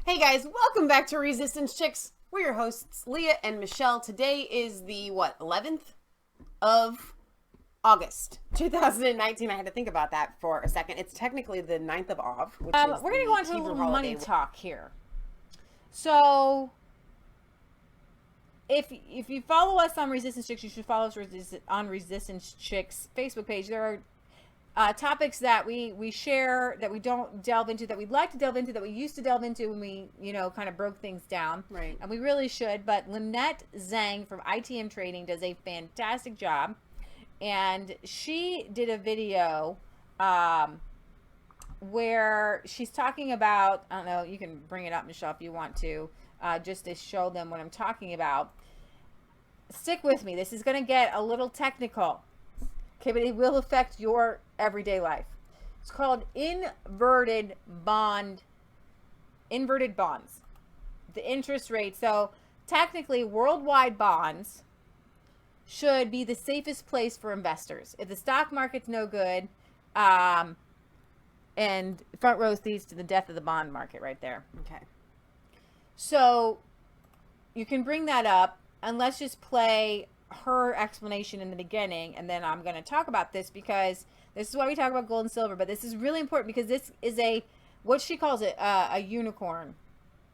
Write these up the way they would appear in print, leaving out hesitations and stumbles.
Hey guys, welcome back to Resistance Chicks. We're your hosts, Leah and Michelle. Today is the, 11th of August, 2019. I had to think about that for a second. It's technically the 9th of Av, which is we're going to go on to a Hebrew little holiday. money talk here. So, if you follow us on Resistance Chicks, you should follow us on Resistance Chicks Facebook page. There are topics that we share that we don't delve into, that we'd like to delve into, that we used to delve into when we, kind of broke things down. Right. And we really should. But Lynette Zang from ITM Trading does a fantastic job. And she did a video where she's talking about, I don't know, you can bring it up, Michelle, if you want to, just to show them what I'm talking about. Stick with me. This is going to get a little technical. Okay, but it will affect your everyday life. It's called inverted bonds. The interest rate. So technically, worldwide bonds should be the safest place for investors. If the stock market's no good, and front row seats to the death of the bond market right there. Okay. So you can bring that up, and let's just play her explanation in the beginning, and then I'm going to talk about this, because this is why we talk about gold and silver, but this is really important because this is what she calls it, a unicorn.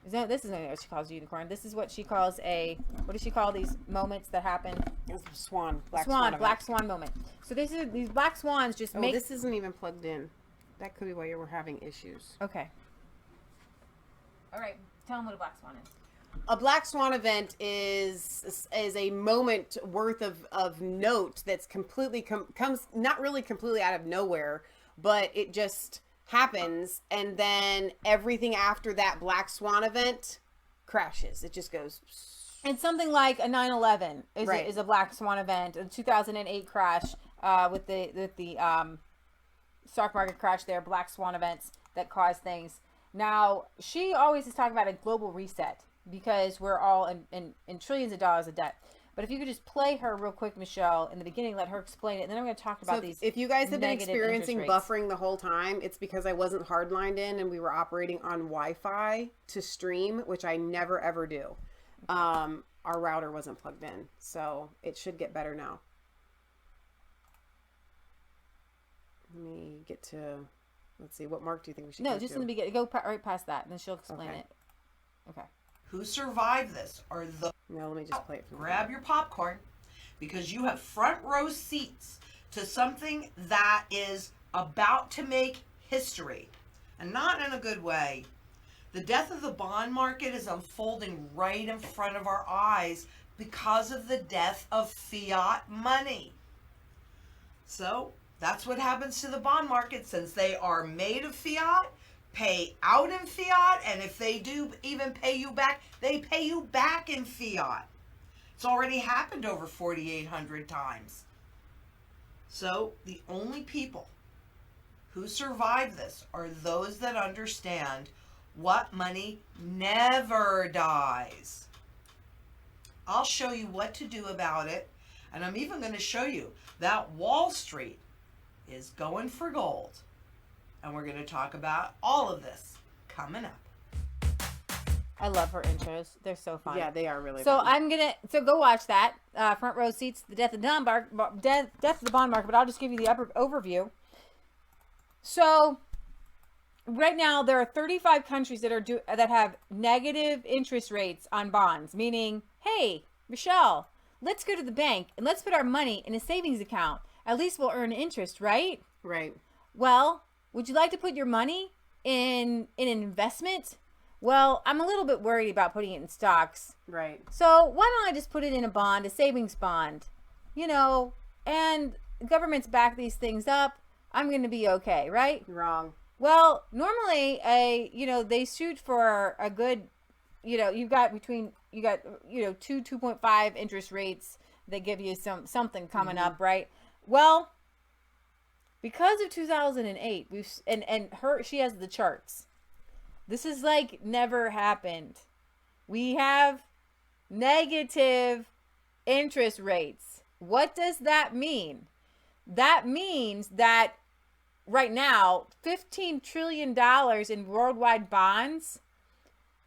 This isn't what she calls a unicorn. This is what she calls what does she call these moments that happen? It's a swan. Black swan moment. So these black swans just make... this isn't even plugged in. That could be why you were having issues. Okay. All right. Tell them what a black swan is. A black swan event is a moment worth of note that's completely comes not really completely out of nowhere, but it just happens, and then everything after that black swan event crashes. It just goes. And something like a 9/11 Right. is a black swan event. A 2008 crash with the stock market crash there, black swan events that cause things. Now, she always is talking about a global reset, because we're all in trillions of dollars of debt. But if you could just play her real quick, Michelle, in the beginning, let her explain it, and then I'm going to talk about these. If you guys have been negative experiencing interest rates. buffering the whole time, it's because I wasn't hardlined in and we were operating on Wi-Fi to stream, which I never ever do. Our router wasn't plugged in, so it should get better now. Let me get to. Let's see. What mark do you think we should? No, go just to? in the beginning. Go right past that, and then she'll explain Okay. it. Okay. Who survived this are the... No, let me just play it from Grab your popcorn, because you have front row seats to something that is about to make history, and not in a good way. The death of the bond market is unfolding right in front of our eyes because of the death of fiat money. So that's what happens to the bond market, since they are made of fiat, pay out in fiat, and if they do even pay you back, they pay you back in fiat. It's already happened over 4,800 times. So the only people who survive this are those that understand what money never dies. I'll show you what to do about it, and I'm even going to show you that Wall Street is going for gold. And we're going to talk about all of this coming up. I love her intros. They're so fun. Yeah, they are really. So fun. So go watch that. Front row seats, the death of the bond market. But I'll just give you the overview. So right now there are 35 countries that have negative interest rates on bonds. Meaning, hey, Michelle, let's go to the bank and let's put our money in a savings account. At least we'll earn interest, right? Right. Well, would you like to put your money in an investment? Well, I'm a little bit worried about putting it in stocks. Right. So why don't I just put it in a bond, a savings bond? And governments back these things up. I'm going to be okay, right? Wrong. Well, normally, they shoot for a good, you got 2.5 interest rates that give you something coming up, right? Well, because of 2008, she has the charts. This is like never happened. We have negative interest rates. What does that mean? That means that right now, $15 trillion in worldwide bonds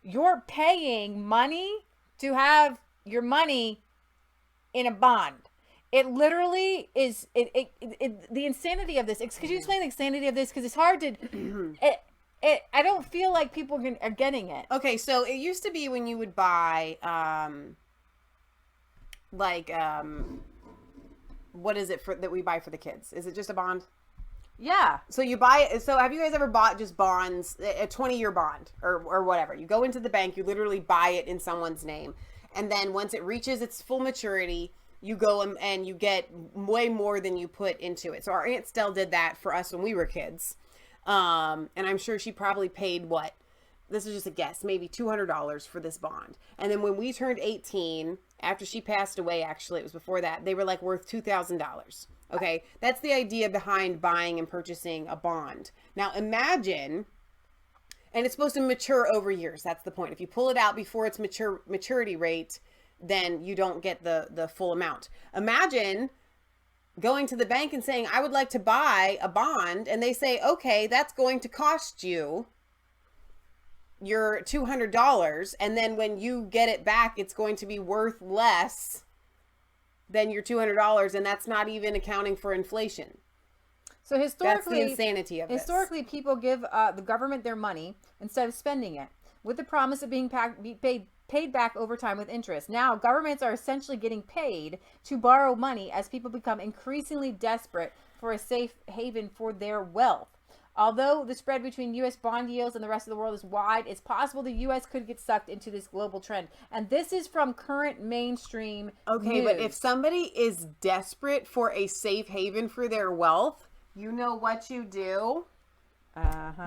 you're paying money to have your money in a bond. It literally is the insanity of this. Could you explain the insanity of this? Because it's hard to. I don't feel like people are getting it. Okay, so it used to be when you would buy, what is it that we buy for the kids? Is it just a bond? Yeah. So you buy it. So have you guys ever bought just bonds, a 20-year bond or whatever? You go into the bank, you literally buy it in someone's name. And then once it reaches its full maturity, you go and you get way more than you put into it. So our Aunt Stell did that for us when we were kids. And I'm sure she probably paid what? This is just a guess, maybe $200 for this bond. And then when we turned 18, after she passed away, actually, it was before that, they were like worth $2,000. Okay. That's the idea behind buying and purchasing a bond. Now imagine, and it's supposed to mature over years. That's the point. If you pull it out before its maturity rate, then you don't get the full amount. Imagine going to the bank and saying, I would like to buy a bond. And they say, okay, that's going to cost you your $200. And then when you get it back, it's going to be worth less than your $200. And that's not even accounting for inflation. So historically, that's the insanity of this. Historically, people give the government their money instead of spending it with the promise of being paid back over time with interest. Now, governments are essentially getting paid to borrow money as people become increasingly desperate for a safe haven for their wealth. Although the spread between U.S. bond yields and the rest of the world is wide, it's possible the U.S. could get sucked into this global trend. And this is from current mainstream news. But if somebody is desperate for a safe haven for their wealth, you know what you do?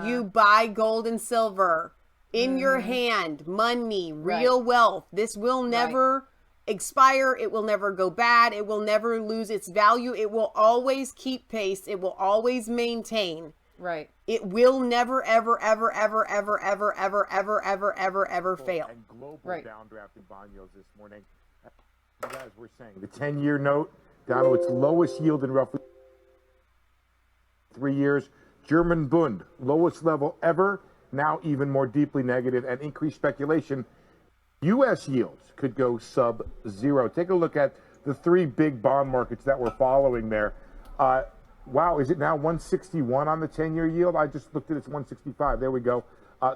You buy gold and silver. In your hand, money, real wealth. This will never expire. It will never go bad. It will never lose its value. It will always keep pace. It will always maintain. Right. It will never, ever, ever, ever, ever, ever, ever, ever, ever, ever, ever fail. And global downdraft in bond yields this morning. You guys were saying the 10-year note down to its lowest yield in roughly 3 years. German Bund, lowest level ever. Now even more deeply negative, and increased speculation. U.S. yields could go sub-zero. Take a look at the three big bond markets that we're following there. Wow, is it now 161 on the 10-year yield? I just looked at it, it's 165. There we go.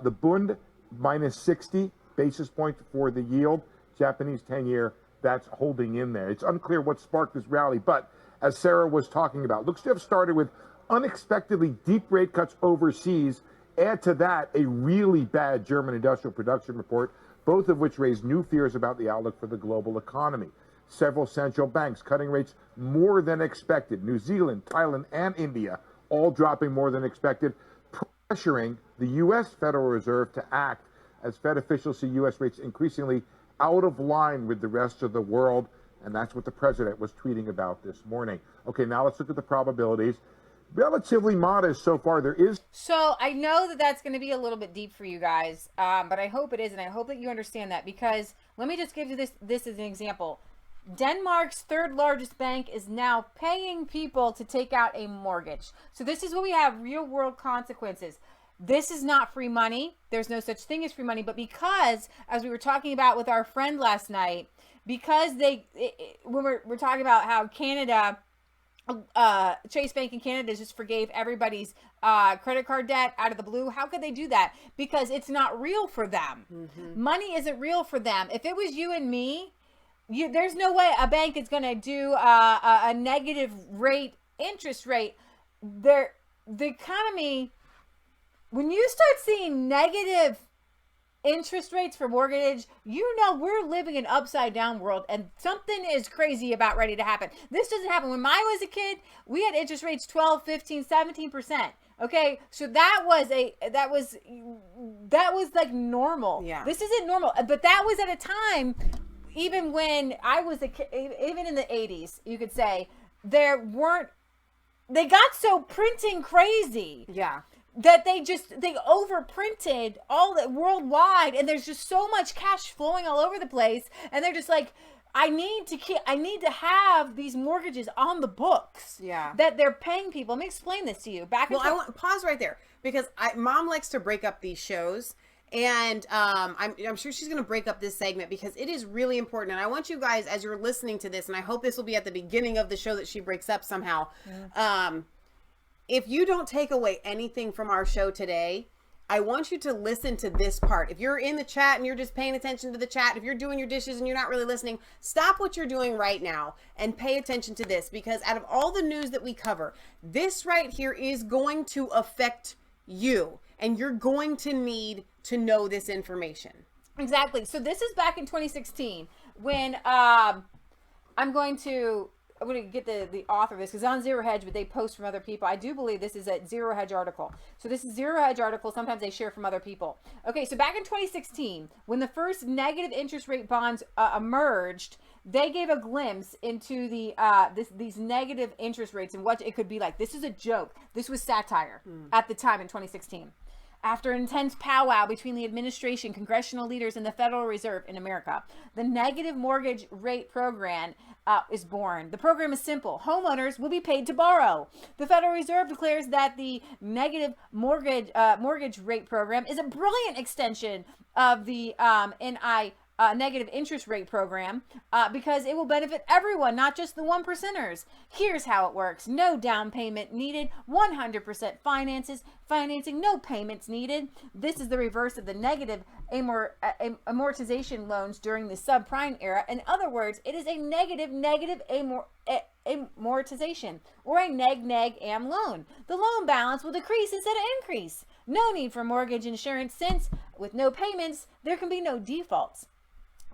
The Bund, minus 60 basis points for the yield. Japanese 10-year, that's holding in there. It's unclear what sparked this rally, but as Sarah was talking about, looks to have started with unexpectedly deep rate cuts overseas. Add to that a really bad German industrial production report, both of which raised new fears about the outlook for the global economy. Several central banks cutting rates more than expected. New Zealand, Thailand, and India all dropping more than expected, pressuring the U.S. Federal Reserve to act as Fed officials see U.S. rates increasingly out of line with the rest of the world. And that's what the president was tweeting about this morning. Okay, now let's look at the probabilities. Relatively modest so far. There is. So I know that that's going to be a little bit deep for you guys, but I hope it is, and I hope that you understand that, because let me just give you this as an example. Denmark's third largest bank is now paying people to take out a mortgage. So this is what we have, real world consequences. This is not free money. There's no such thing as free money, but because, as we were talking about with our friend last night, because when we're talking about how Canada, Chase Bank in Canada just forgave everybody's credit card debt out of the blue. How could they do that? Because it's not real for them. Money isn't real for them. If it was you and me, there's no way a bank is going to do a negative interest rate. The economy, when you start seeing negative interest rates for mortgage, we're living in an upside down world, and something is crazy about ready to happen. This doesn't happen. When I was a kid, we had interest rates 12, 15, 17%. Okay, so that was like normal. Yeah. This isn't normal, but that was at a time, even when I was a kid, even in the 80s, you could say, they got so printing crazy. Yeah. That they overprinted all that worldwide, and there's just so much cash flowing all over the place, and they're just like, I need to have these mortgages on the books. Yeah. That they're paying people. Let me explain this to you. I want pause right there, because Mom likes to break up these shows, And I'm sure she's going to break up this segment because it is really important. And I want you guys, as you're listening to this, and I hope this will be at the beginning of the show that she breaks up somehow. If you don't take away anything from our show today, I want you to listen to this part. If you're in the chat and you're just paying attention to the chat, if you're doing your dishes and you're not really listening, stop what you're doing right now and pay attention to this, because out of all the news that we cover, this right here is going to affect you, and you're going to need to know this information. Exactly. So this is back in 2016 when I'm going to get the author of this because on Zero Hedge, but they post from other people. I do believe this is a Zero Hedge article. So this is Zero Hedge article. Sometimes they share from other people. Okay, so back in 2016, when the first negative interest rate bonds emerged, they gave a glimpse into the these negative interest rates and what it could be like. This is a joke. This was satire at the time in 2016. After an intense powwow between the administration, congressional leaders, and the Federal Reserve in America, the negative mortgage rate program is born. The program is simple. Homeowners will be paid to borrow. The Federal Reserve declares that the negative mortgage rate program is a brilliant extension of the negative interest rate program because it will benefit everyone, not just the 1%ers. Here's how it works. No down payment needed. 100% financing. No payments needed. This is the reverse of the negative amortization loans during the subprime era. In other words, it is a negative amortization or a neg-am loan. The loan balance will decrease instead of increase. No need for mortgage insurance since with no payments, there can be no defaults.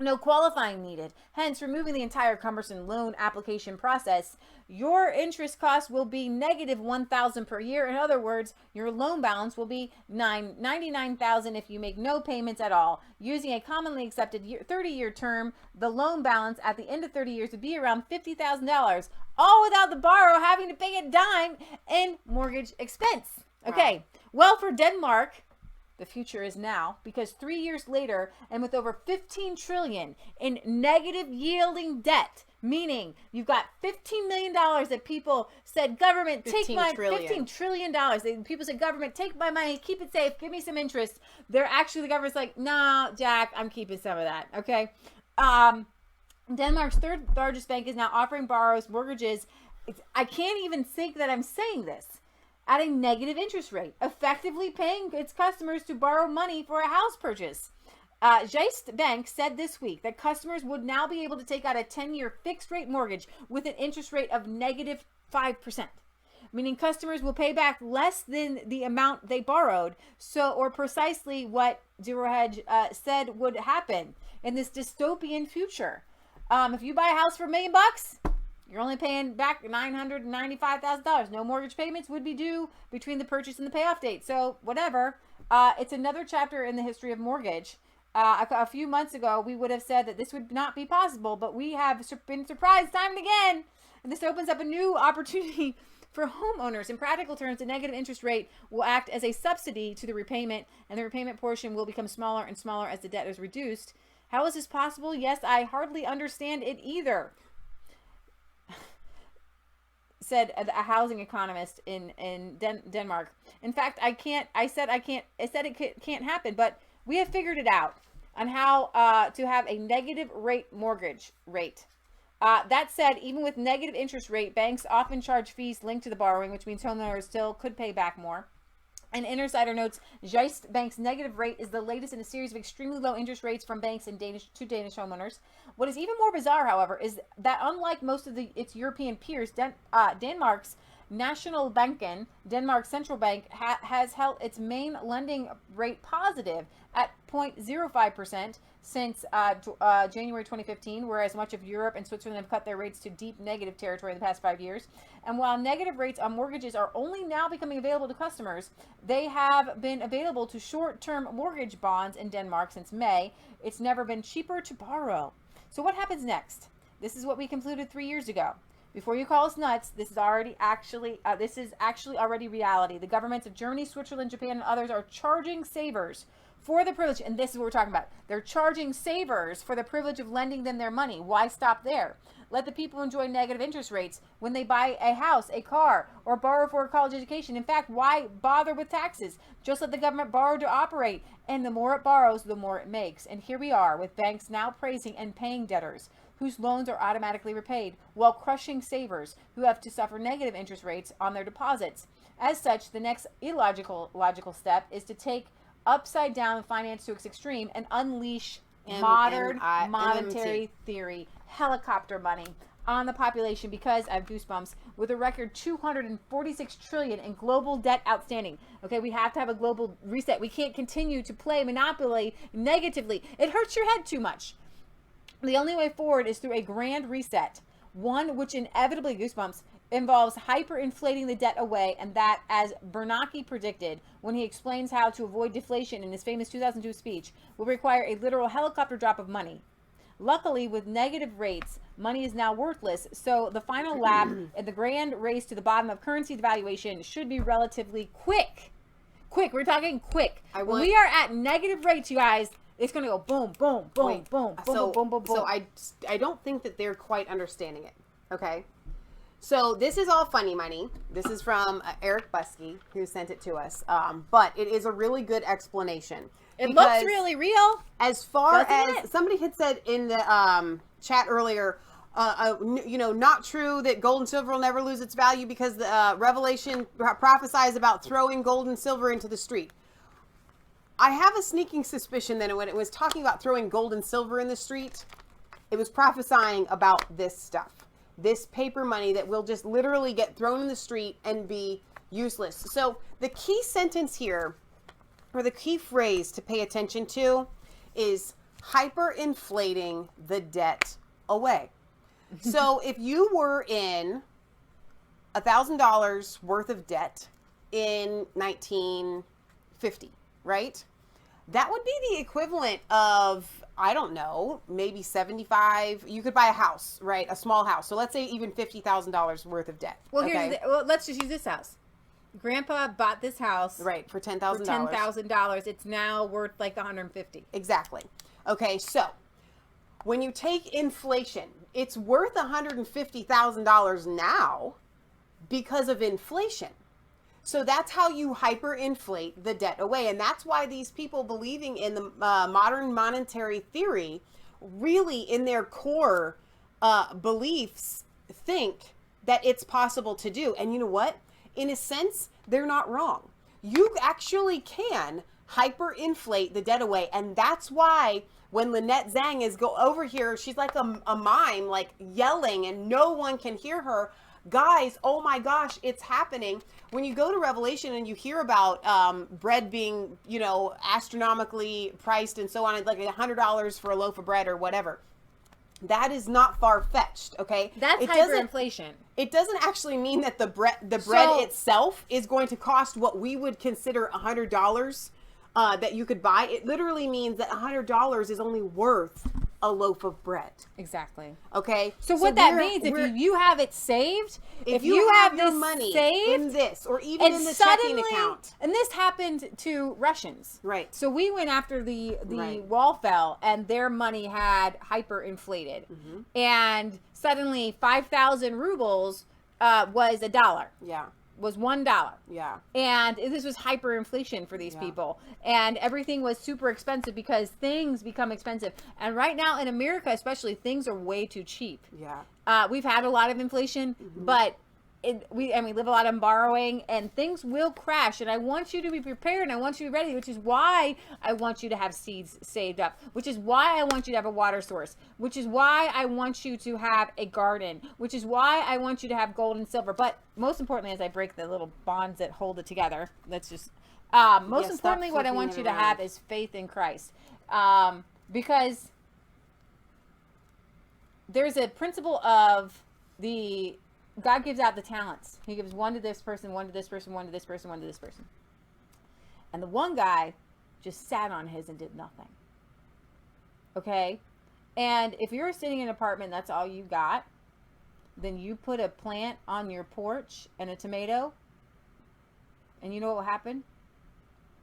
No qualifying needed. Hence, removing the entire cumbersome loan application process, your interest cost will be negative $1,000 per year. In other words, your loan balance will be $99,000 if you make no payments at all. Using a commonly accepted 30-year term, the loan balance at the end of 30 years would be around $50,000, all without the borrower having to pay a dime in mortgage expense. Okay, well, for Denmark, the future is now, because 3 years later, and with over $15 trillion in negative yielding debt, meaning you've got $15 million that people said, government, take my $15 trillion. People said, government, take my money, keep it safe, give me some interest. They're actually, the government's like, no, Jack, I'm keeping some of that. Okay. Denmark's third largest bank is now offering borrowers mortgages. I can't even think that I'm saying this. At a negative interest rate, effectively paying its customers to borrow money for a house purchase. Jyske Bank said this week that customers would now be able to take out a 10-year fixed rate mortgage with an interest rate of negative 5%, meaning customers will pay back less than the amount they borrowed. Or precisely what Zero Hedge said would happen in this dystopian future. If you buy a house for $1 million, you're only paying back $995,000. No mortgage payments would be due between the purchase and the payoff date. So whatever. It's another chapter in the history of mortgage. A few months ago, we would have said that this would not be possible, but we have been surprised time and again. And this opens up a new opportunity for homeowners. In practical terms, the negative interest rate will act as a subsidy to the repayment, and the repayment portion will become smaller and smaller as the debt is reduced. How is this possible? Yes, I hardly understand it either, said a housing economist in Denmark. In fact, I said it can't happen, but we have figured it out on how to have a negative rate mortgage rate. That said, even with negative interest rate, banks often charge fees linked to the borrowing, which means homeowners still could pay back more. And Insider notes, Jyske Bank's negative rate is the latest in a series of extremely low interest rates from banks and Danish homeowners. What is even more bizarre, however, is that unlike most of its European peers, Denmark's National Banken, Denmark's central bank, has held its main lending rate positive at 0.05% since January 2015, whereas much of Europe and Switzerland have cut their rates to deep negative territory in the past 5 years. And while negative rates on mortgages are only now becoming available to customers, they have been available to short-term mortgage bonds in Denmark since May. It's never been cheaper to borrow. So what happens next? This is what we concluded 3 years ago. Before you call us nuts, this is actually already reality. The governments of Germany, Switzerland, Japan, and others are charging savers for the privilege, and this is what we're talking about. They're charging savers for the privilege of lending them their money. Why stop there? let the people enjoy negative interest rates when they buy a house, a car, or borrow for a college education? In fact, why bother with taxes? Just let the government borrow to operate. And the more it borrows, the more it makes. And here we are with banks now praising and paying debtors whose loans are automatically repaid, while crushing savers who have to suffer negative interest rates on their deposits. As such, the next logical step is to take upside down finance to its extreme and unleash modern monetary theory, helicopter money on the population, because I have goosebumps, with a record 246 trillion in global debt outstanding. Okay, we have to have a global reset. We can't continue to play Monopoly negatively. It hurts your head too much. The only way forward is through a grand reset, one which inevitably, goosebumps, involves hyperinflating the debt away, and that, as Bernanke predicted when he explains how to avoid deflation in his famous 2002 speech, will require a literal helicopter drop of money. Luckily, with negative rates, money is now worthless, so the final lap in the grand race to the bottom of currency devaluation should be relatively quick. Quick, we're talking quick. When we are at negative rates, you guys, it's going to go boom, boom, boom, Wait, boom, boom, so, boom, boom, boom. So I don't think that they're quite understanding it. Okay. So this is all funny money. This is from Eric Buskey, who sent it to us. But it is a really good explanation. It looks really real. As far Doesn't as it? somebody had said in the chat earlier, not true that gold and silver will never lose its value because the Revelation prophesies about throwing gold and silver into the street. I have a sneaking suspicion that when it was talking about throwing gold and silver in the street, it was prophesying about this stuff. This paper money that will just literally get thrown in the street and be useless. So the key sentence here, or the key phrase to pay attention to, is hyperinflating the debt away. So if you were in $1,000 worth of debt in 1950, right? That would be the equivalent of, I don't know, maybe 75. You could buy a house, right? A small house. So let's say even $50,000 worth of debt. Well, okay? let's just use this house. Grandpa bought this house, right, for $10,000. For $10,000. It's now worth like $150. Exactly. Okay, so when you take inflation, it's worth $150,000 now because of inflation. So that's how you hyperinflate the debt away. And that's why these people believing in the modern monetary theory really in their core beliefs think that it's possible to do. And you know what? In a sense, they're not wrong. You actually can hyperinflate the debt away. And that's why when Lynette Zang is over here, she's like a mime, like yelling, and no one can hear her. Guys, oh my gosh, it's happening. When you go to Revelation and you hear about bread being, astronomically priced and so on, like $100 for a loaf of bread or whatever, that is not far-fetched, okay? That's hyperinflation. It doesn't actually mean that the bread itself is going to cost what we would consider $100 that you could buy. It literally means that $100 is only worth a loaf of bread. Exactly. Okay. So what that means, if you have it saved, if you have your this money saved, in this, or even in the checking account, and this happened to Russians, right? So we went after the right. wall fell, and their money had hyperinflated, and suddenly 5,000 rubles was $1. Yeah. Was $1. Yeah. And this was hyperinflation for these people. And everything was super expensive because things become expensive. And right now in America, especially, things are way too cheap. Yeah. We've had a lot of inflation, but we live a lot on borrowing, and things will crash. And I want you to be prepared, and I want you to be ready, which is why I want you to have seeds saved up, which is why I want you to have a water source, which is why I want you to have a garden, which is why I want you to have gold and silver. But most importantly, as I break the little bonds that hold it together, let's just, most importantly, what I want you to have is faith in Christ. Because there's a principle of God gives out the talents. He gives one to this person, one to this person, one to this person, one to this person. And the one guy just sat on his and did nothing. Okay? And if you're sitting in an apartment, that's all you got, then you put a plant on your porch and a tomato, and you know what will happen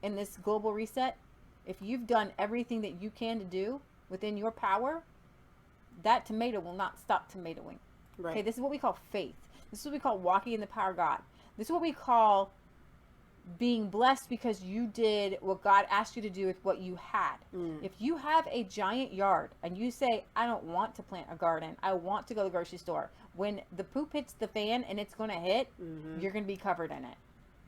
in this global reset? If you've done everything that you can to do within your power, that tomato will not stop tomatoing. Right. Okay, this is what we call faith. This is what we call walking in the power of God. This is what we call being blessed because you did what God asked you to do with what you had. If you have a giant yard and you say, I don't want to plant a garden, I want to go to the grocery store, when the poop hits the fan and it's going to hit, you're going to be covered in it.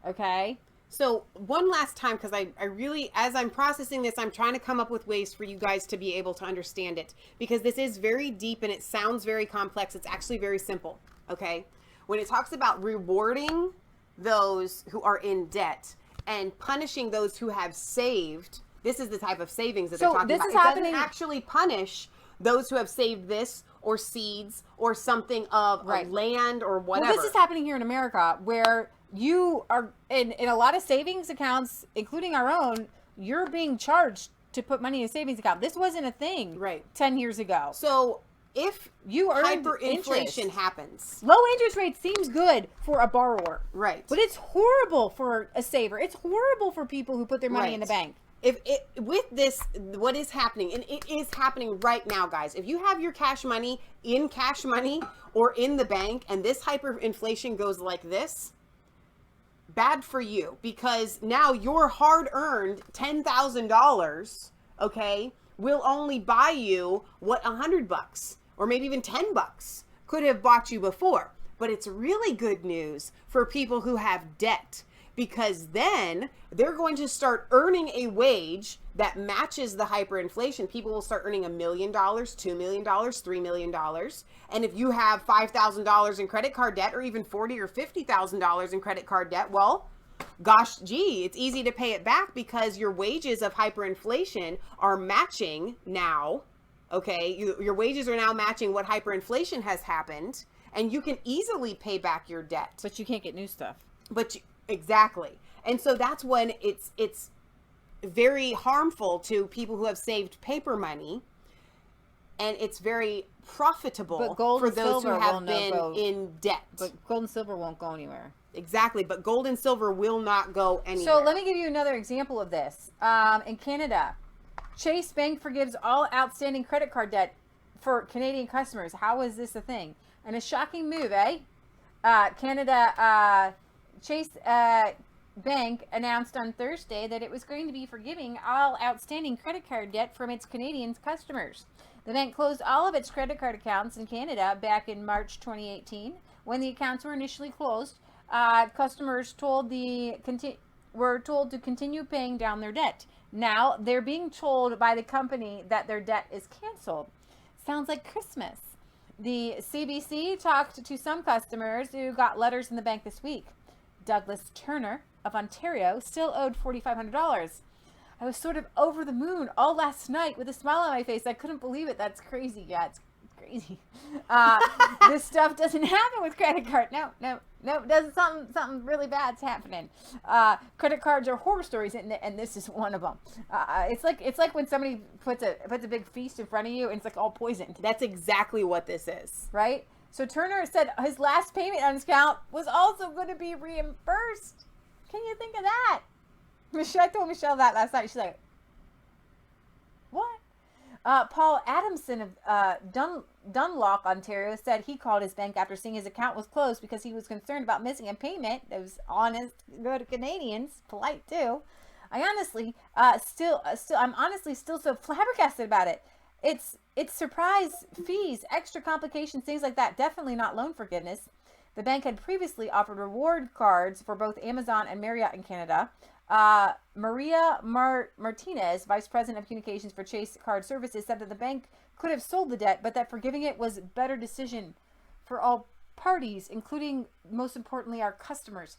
Okay? So one last time, because I really, as I'm processing this, I'm trying to come up with ways for you guys to be able to understand it, because this is very deep and it sounds very complex. It's actually very simple. Okay? When it talks about rewarding those who are in debt and punishing those who have saved, this is the type of savings that they're talking this about. is It happening- doesn't actually punish those who have saved this or seeds or something of Right. land or whatever. Well, this is happening here in America where you are in a lot of savings accounts, including our own, you're being charged to put money in a savings account. This wasn't a thing Right. 10 years ago. So if You earned hyperinflation interest. happens, Low interest rate seems good for a borrower. right? But it's horrible for a saver. It's horrible for people who put their money in the bank. If it, with this, what is happening, and it is happening right now, guys. If you have your cash money or in the bank, and this hyperinflation goes like this, bad for you, because now your hard-earned $10,000, okay, will only buy you what $100 or maybe even $10 could have bought you before. But it's really good news for people who have debt, because then they're going to start earning a wage that matches the hyperinflation. People will start earning $1 million, $2 million, $3 million. And if you have $5,000 in credit card debt, or even $40,000 or $50,000 in credit card debt, well, gosh, gee, it's easy to pay it back because your wages of hyperinflation are matching now. Okay, your wages are now matching what hyperinflation has happened, and you can easily pay back your debt. But you can't get new stuff. Exactly. And so that's when it's very harmful to people who have saved paper money, and it's very profitable But gold for and those who silver have will not been go. in debt. But gold and silver won't go anywhere. Exactly. But gold and silver will not go anywhere. So let me give you another example of this. In Canada, Chase Bank forgives all outstanding credit card debt for Canadian customers. How is this a thing? And a shocking move, eh? Chase Bank announced on Thursday that it was going to be forgiving all outstanding credit card debt from its Canadian customers. The bank closed all of its credit card accounts in Canada back in March 2018. When the accounts were initially closed, customers were told to continue paying down their debt. Now they're being told by the company that their debt is canceled. Sounds like Christmas. The CBC talked to some customers who got letters in the bank this week. Douglas Turner of Ontario still owed $4,500. I was sort of over the moon all last night with a smile on my face. I couldn't believe it. That's crazy. Yeah, it's crazy. This stuff doesn't happen with credit card. No. Doesn't something really bad's happening. Credit cards are horror stories, and this is one of them. It's like when somebody puts a big feast in front of you and it's like all poisoned. That's exactly what this is. Right? So Turner said his last payment on his account was also going to be reimbursed. Can you think of that? I told Michelle that last night. She's like, what? Paul Adamson of Dunlop, Ontario, said he called his bank after seeing his account was closed because he was concerned about missing a payment. That was honest, good Canadians, polite too. I'm honestly still so flabbergasted about it. It's surprise fees, extra complications, things like that. Definitely not loan forgiveness. The bank had previously offered reward cards for both Amazon and Marriott in Canada. Maria Martinez, Vice President of Communications for Chase Card Services, said that the bank could have sold the debt, but that forgiving it was a better decision for all parties, including, most importantly, our customers.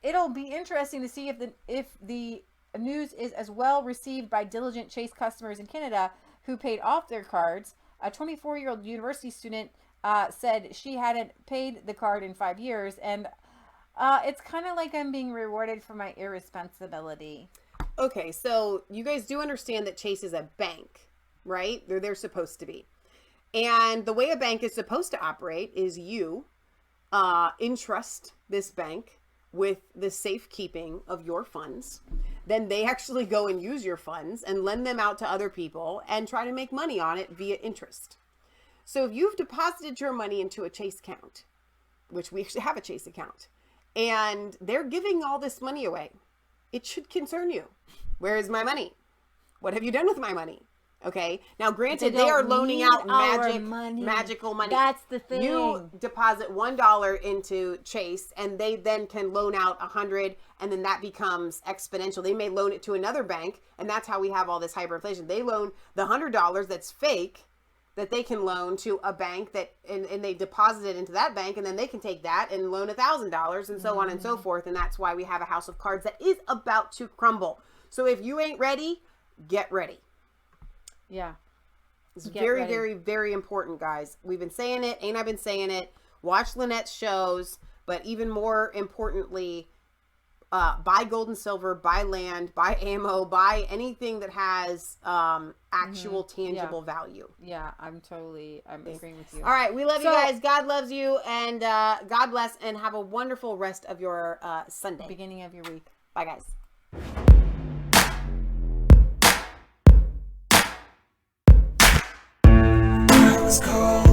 It'll be interesting to see if the news is as well received by diligent Chase customers in Canada who paid off their cards. A 24-year-old university student said she hadn't paid the card in 5 years, and it's kind of like I'm being rewarded for my irresponsibility. Okay, so you guys do understand that Chase is a bank, right? They're supposed to be. And the way a bank is supposed to operate is you entrust this bank with the safekeeping of your funds. Then they actually go and use your funds and lend them out to other people and try to make money on it via interest. So if you've deposited your money into a Chase account, which we actually have a Chase account, and they're giving all this money away, it should concern you. Where is my money? What have you done with my money? Okay. Now, granted, they are loaning out magical money. That's the thing. You deposit $1 into Chase, and they then can loan out 100, and then that becomes exponential. They may loan it to another bank, and that's how we have all this hyperinflation. They loan the $100 that's fake, that they can loan to a bank that, and they deposit it into that bank, and then they can take that and loan $1,000, and so on and so forth. And that's why we have a house of cards that is about to crumble. So if you ain't ready, get ready. Yeah. It's very, very, very important, guys. We've been saying it. Ain't I been saying it? Watch Lynette's shows. But even more importantly, buy gold and silver, buy land, buy ammo, buy anything that has actual tangible value. Yeah, I'm agreeing with you. All right. We love you guys. God loves you. And God bless. And have a wonderful rest of your Sunday. Beginning of your week. Bye, guys. It's cold.